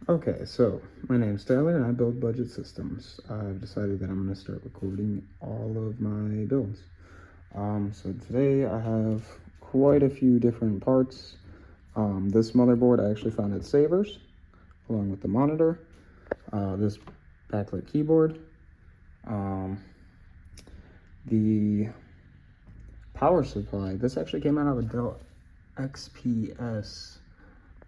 Okay, so my name's Tyler and I build budget systems. I've decided that I'm going to start recording all of my builds. So today I have quite a few different parts. This motherboard I actually found at Savers, along with the monitor, this backlit keyboard, the power supply. This actually came out of a Dell XPS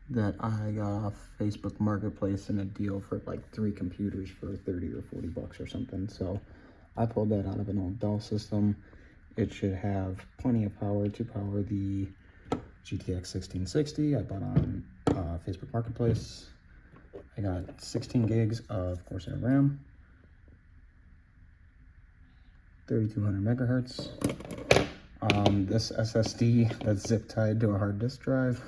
that I got off Facebook Marketplace in a deal for like 3 computers for 30 or 40 bucks or something. So I pulled that out of an old Dell system. It should have plenty of power to power the GTX 1660 I bought on Facebook Marketplace. I got 16 gigs of Corsair RAM, 3200 megahertz. This SSD that's zip tied to a hard disk drive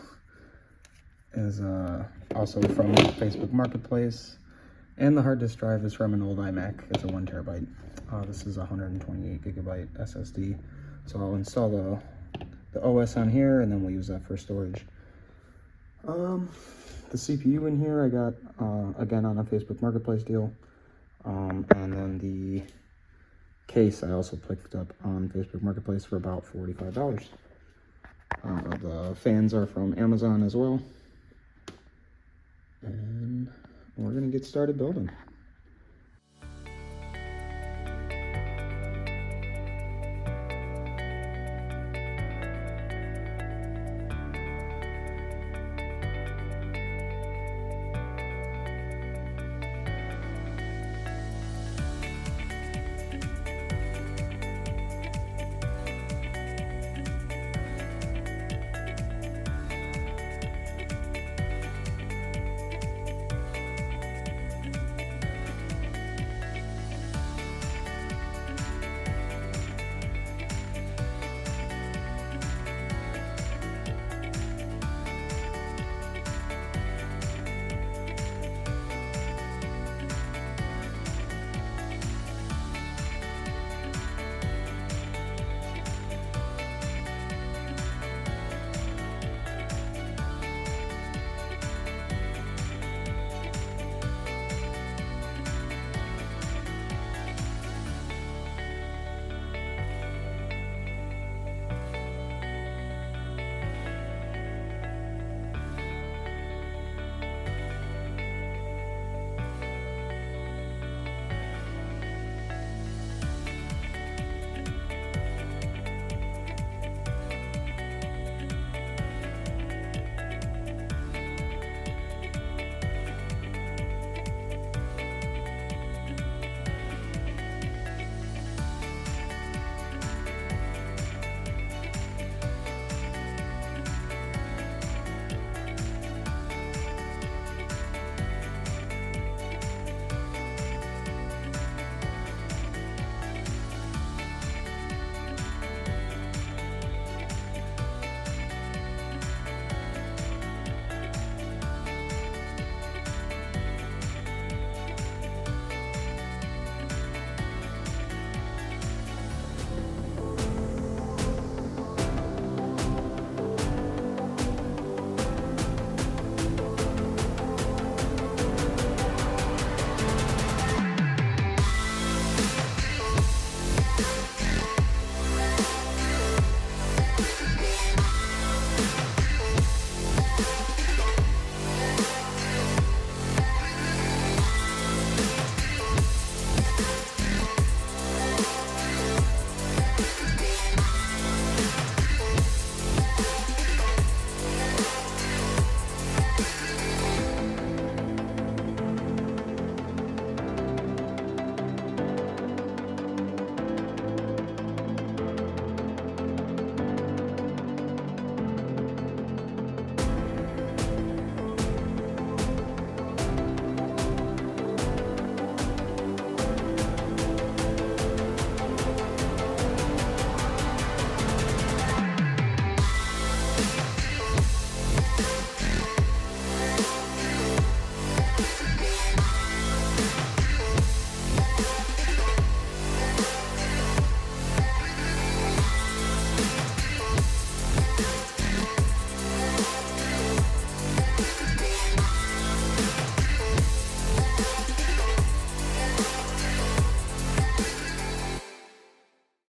is also from Facebook Marketplace, and the hard disk drive is from an old iMac. It's a 1 terabyte. This is a 128 gigabyte SSD. So I'll install the OS on here, and then we'll use that for storage. The CPU in here I got again on a Facebook Marketplace deal, and then the case I also picked up on Facebook Marketplace for about $45. The fans are from Amazon as well. And we're gonna get started building.